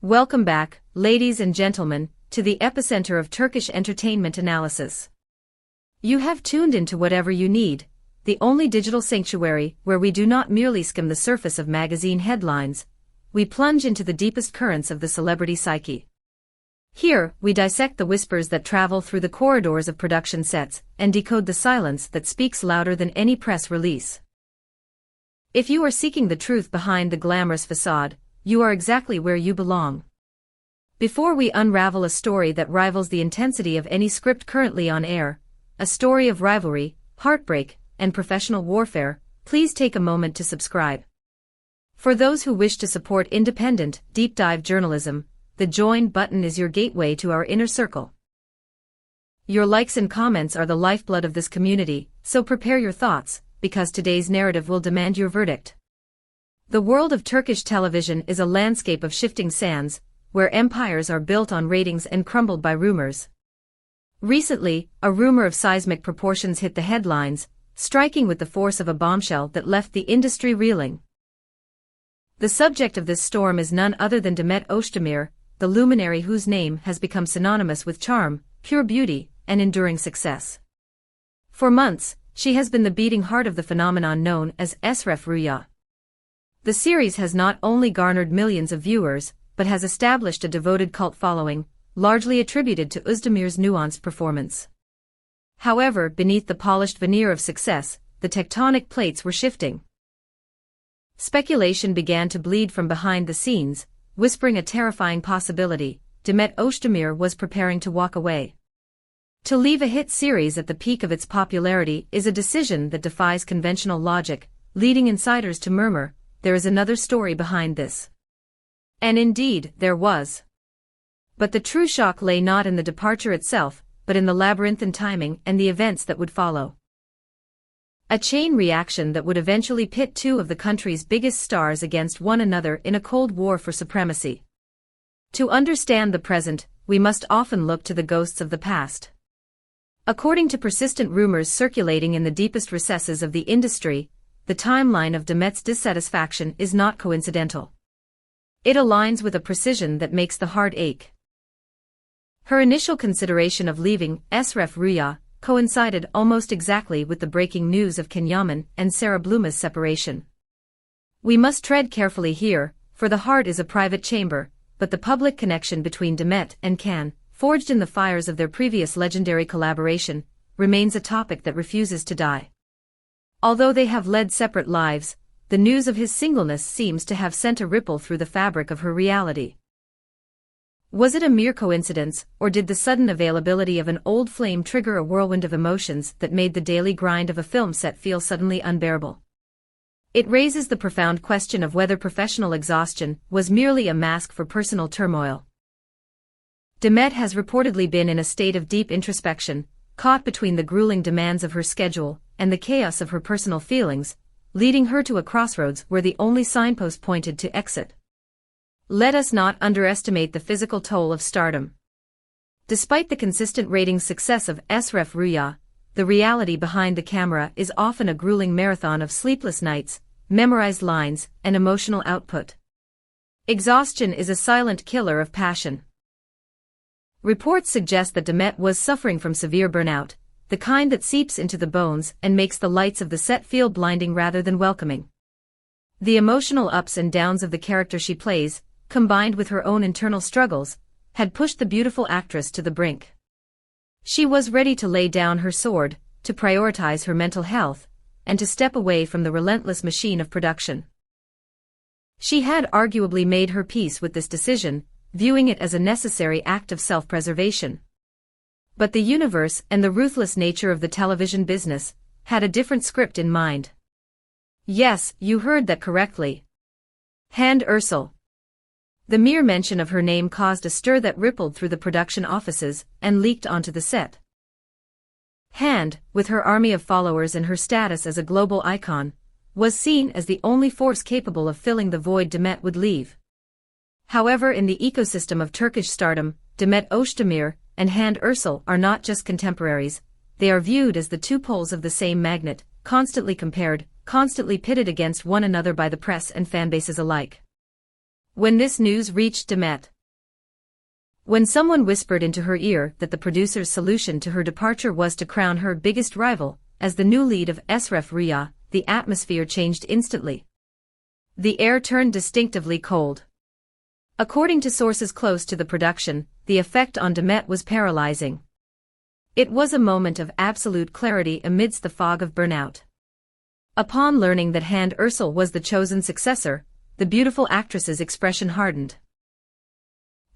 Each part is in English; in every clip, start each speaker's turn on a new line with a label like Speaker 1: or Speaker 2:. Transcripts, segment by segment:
Speaker 1: Welcome back, ladies and gentlemen, to the epicenter of Turkish entertainment analysis. You have tuned into Whatever You Need, the only digital sanctuary where we do not merely skim the surface of magazine headlines, we plunge into the deepest currents of the celebrity psyche. Here, we dissect the whispers that travel through the corridors of production sets and decode the silence that speaks louder than any press release. If you are seeking the truth behind the glamorous facade, you are exactly where you belong. Before we unravel a story that rivals the intensity of any script currently on air, a story of rivalry, heartbreak, and professional warfare, please take a moment to subscribe. For those who wish to support independent, deep-dive journalism, the Join button is your gateway to our inner circle. Your likes and comments are the lifeblood of this community, so prepare your thoughts, because today's narrative will demand your verdict. The world of Turkish television is a landscape of shifting sands, where empires are built on ratings and crumbled by rumors. Recently, a rumor of seismic proportions hit the headlines, striking with the force of a bombshell that left the industry reeling. The subject of this storm is none other than Demet Özdemir, the luminary whose name has become synonymous with charm, pure beauty, and enduring success. For months, she has been the beating heart of the phenomenon known as Esref Rüya. The series has not only garnered millions of viewers, but has established a devoted cult following, largely attributed to Özdemir's nuanced performance. However, beneath the polished veneer of success, the tectonic plates were shifting. Speculation began to bleed from behind the scenes, whispering a terrifying possibility: Demet Özdemir was preparing to walk away. To leave a hit series at the peak of its popularity is a decision that defies conventional logic, leading insiders to murmur, there is another story behind this. And indeed, there was. But the true shock lay not in the departure itself, but in the labyrinthine timing and the events that would follow. A chain reaction that would eventually pit two of the country's biggest stars against one another in a cold war for supremacy. To understand the present, we must often look to the ghosts of the past. According to persistent rumors circulating in the deepest recesses of the industry, the timeline of Demet's dissatisfaction is not coincidental. It aligns with a precision that makes the heart ache. Her initial consideration of leaving Esref Rüya coincided almost exactly with the breaking news of Kenyaman and Sarah Bluma's separation. We must tread carefully here, for the heart is a private chamber, but the public connection between Demet and Can, forged in the fires of their previous legendary collaboration, remains a topic that refuses to die. Although they have led separate lives, the news of his singleness seems to have sent a ripple through the fabric of her reality. Was it a mere coincidence, or did the sudden availability of an old flame trigger a whirlwind of emotions that made the daily grind of a film set feel suddenly unbearable? It raises the profound question of whether professional exhaustion was merely a mask for personal turmoil. Demet has reportedly been in a state of deep introspection, caught between the grueling demands of her schedule and the chaos of her personal feelings, leading her to a crossroads where the only signpost pointed to exit. Let us not underestimate the physical toll of stardom. Despite the consistent ratings success of Esref Rüya, the reality behind the camera is often a grueling marathon of sleepless nights, memorized lines, and emotional output. Exhaustion is a silent killer of passion. Reports suggest that Demet was suffering from severe burnout, the kind that seeps into the bones and makes the lights of the set feel blinding rather than welcoming. The emotional ups and downs of the character she plays, combined with her own internal struggles, had pushed the beautiful actress to the brink. She was ready to lay down her sword, to prioritize her mental health, and to step away from the relentless machine of production. She had arguably made her peace with this decision, viewing it as a necessary act of self-preservation. But the universe and the ruthless nature of the television business had a different script in mind. Yes, you heard that correctly. Hande Erçel. The mere mention of her name caused a stir that rippled through the production offices and leaked onto the set. Hande, with her army of followers and her status as a global icon, was seen as the only force capable of filling the void Demet would leave. However, in the ecosystem of Turkish stardom, Demet Özdemir and Hande Erçel are not just contemporaries, they are viewed as the two poles of the same magnet, constantly compared, constantly pitted against one another by the press and fanbases alike. When this news reached Demet. When someone whispered into her ear that the producer's solution to her departure was to crown her biggest rival as the new lead of Esref Rüya, the atmosphere changed instantly. The air turned distinctively cold. According to sources close to the production, the effect on Demet was paralyzing. It was a moment of absolute clarity amidst the fog of burnout. Upon learning that Hande Erçel was the chosen successor, the beautiful actress's expression hardened.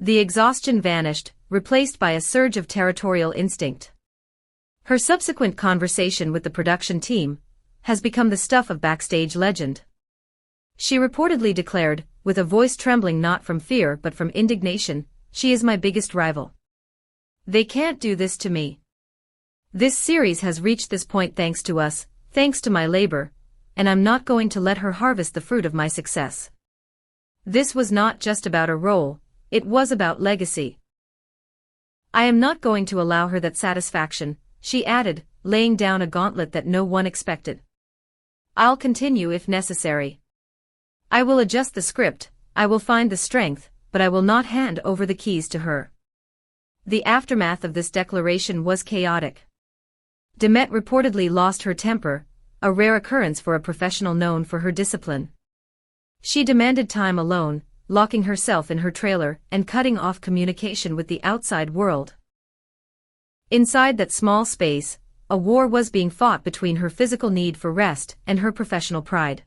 Speaker 1: The exhaustion vanished, replaced by a surge of territorial instinct. Her subsequent conversation with the production team has become the stuff of backstage legend. She reportedly declared, with a voice trembling not from fear but from indignation, "She is my biggest rival. They can't do this to me. This series has reached this point thanks to us, thanks to my labor, and I'm not going to let her harvest the fruit of my success." This was not just about a role, it was about legacy. "I am not going to allow her that satisfaction," she added, laying down a gauntlet that no one expected. "I'll continue if necessary. I will adjust the script, I will find the strength, but I will not hand over the keys to her." The aftermath of this declaration was chaotic. Demet reportedly lost her temper, a rare occurrence for a professional known for her discipline. She demanded time alone, locking herself in her trailer and cutting off communication with the outside world. Inside that small space, a war was being fought between her physical need for rest and her professional pride.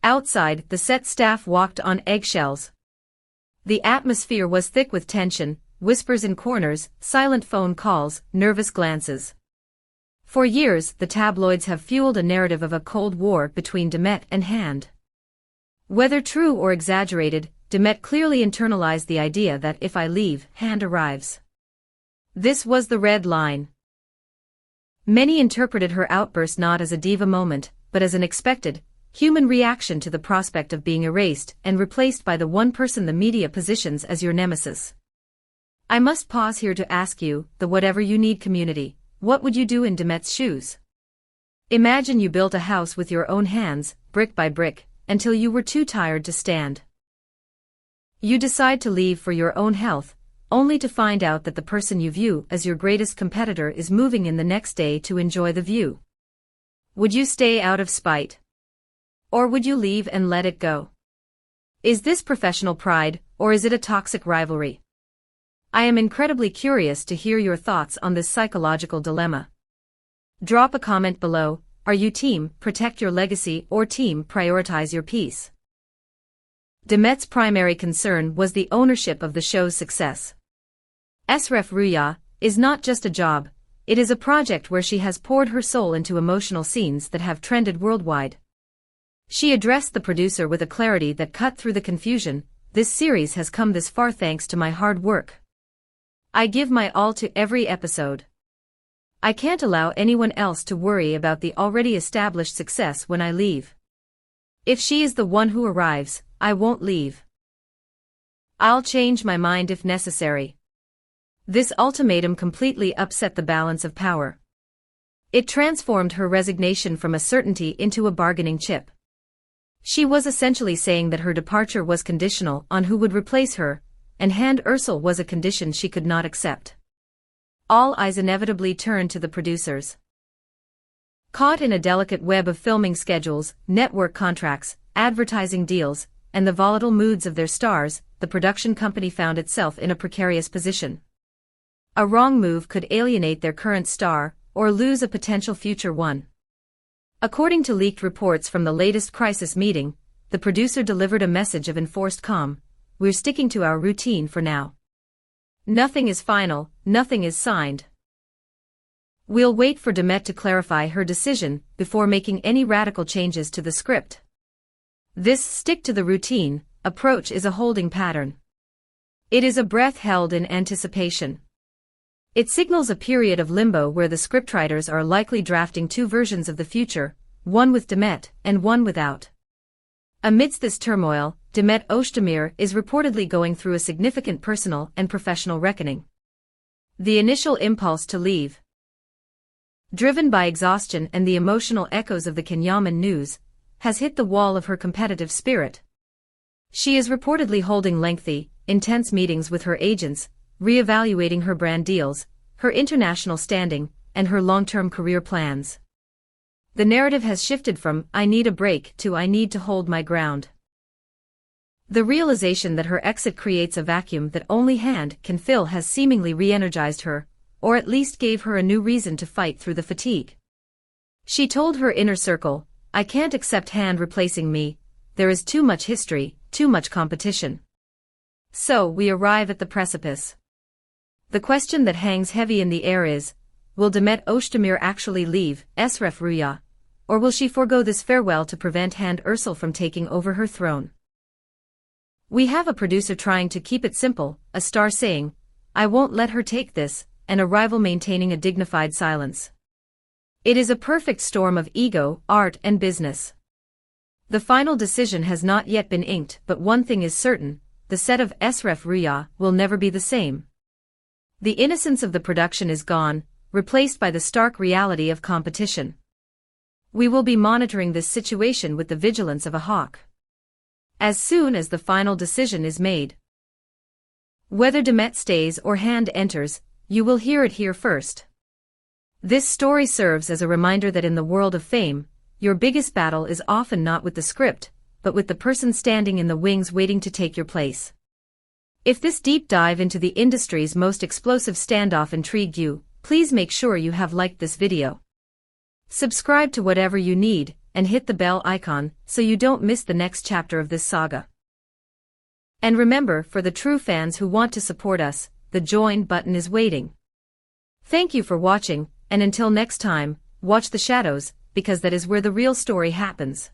Speaker 1: Outside, the set staff walked on eggshells. The atmosphere was thick with tension, whispers in corners, silent phone calls, nervous glances. For years, the tabloids have fueled a narrative of a cold war between Demet and Hande. Whether true or exaggerated, Demet clearly internalized the idea that if I leave, Hande arrives. This was the red line. Many interpreted her outburst not as a diva moment, but as an expected, human reaction to the prospect of being erased and replaced by the one person the media positions as your nemesis. I must pause here to ask you, the whatever you need community, what would you do in Demet's shoes? Imagine you built a house with your own hands, brick by brick, until you were too tired to stand. You decide to leave for your own health, only to find out that the person you view as your greatest competitor is moving in the next day to enjoy the view. Would you stay out of spite? Or would you leave and let it go? Is this professional pride, or is it a toxic rivalry? I am incredibly curious to hear your thoughts on this psychological dilemma. Drop a comment below. Are you team protect your legacy or team prioritize your peace? Demet's primary concern was the ownership of the show's success. Esref Rüya is not just a job, it is a project where she has poured her soul into emotional scenes that have trended worldwide. She addressed the producer with a clarity that cut through the confusion. This series has come this far thanks to my hard work. I give my all to every episode. I can't allow anyone else to worry about the already established success when I leave. If she is the one who arrives, I won't leave. I'll change my mind if necessary. This ultimatum completely upset the balance of power. It transformed her resignation from a certainty into a bargaining chip. She was essentially saying that her departure was conditional on who would replace her, and Hande Erçel was a condition she could not accept. All eyes inevitably turned to the producers. Caught in a delicate web of filming schedules, network contracts, advertising deals, and the volatile moods of their stars, the production company found itself in a precarious position. A wrong move could alienate their current star, or lose a potential future one. According to leaked reports from the latest crisis meeting, the producer delivered a message of enforced calm: "We're sticking to our routine for now. Nothing is final, nothing is signed. We'll wait for Demet to clarify her decision before making any radical changes to the script." This stick-to-the-routine approach is a holding pattern. It is a breath held in anticipation. It signals a period of limbo where the scriptwriters are likely drafting two versions of the future, one with Demet and one without. Amidst this turmoil, Demet Özdemir is reportedly going through a significant personal and professional reckoning. The initial impulse to leave, driven by exhaustion and the emotional echoes of the Kenyaman news, has hit the wall of her competitive spirit. She is reportedly holding lengthy, intense meetings with her agents, re-evaluating her brand deals, her international standing, and her long-term career plans. The narrative has shifted from "I need a break" to "I need to hold my ground." The realization that her exit creates a vacuum that only Hande can fill has seemingly re-energized her, or at least gave her a new reason to fight through the fatigue. She told her inner circle, "I can't accept Hande replacing me, there is too much history, too much competition." So we arrive at the precipice. The question that hangs heavy in the air is, will Demet Özdemir actually leave Esref Rüya, or will she forego this farewell to prevent Hande Erçel from taking over her throne? We have a producer trying to keep it simple, a star saying, "I won't let her take this," and a rival maintaining a dignified silence. It is a perfect storm of ego, art, and business. The final decision has not yet been inked, but one thing is certain, the set of Esref Rüya will never be the same. The innocence of the production is gone, replaced by the stark reality of competition. We will be monitoring this situation with the vigilance of a hawk. As soon as the final decision is made, whether Demet stays or Hande enters, you will hear it here first. This story serves as a reminder that in the world of fame, your biggest battle is often not with the script, but with the person standing in the wings waiting to take your place. If this deep dive into the industry's most explosive standoff intrigued you, please make sure you have liked this video. Subscribe to whatever you need, and hit the bell icon so you don't miss the next chapter of this saga. And remember, for the true fans who want to support us, the join button is waiting. Thank you for watching, and until next time, watch the shadows, because that is where the real story happens.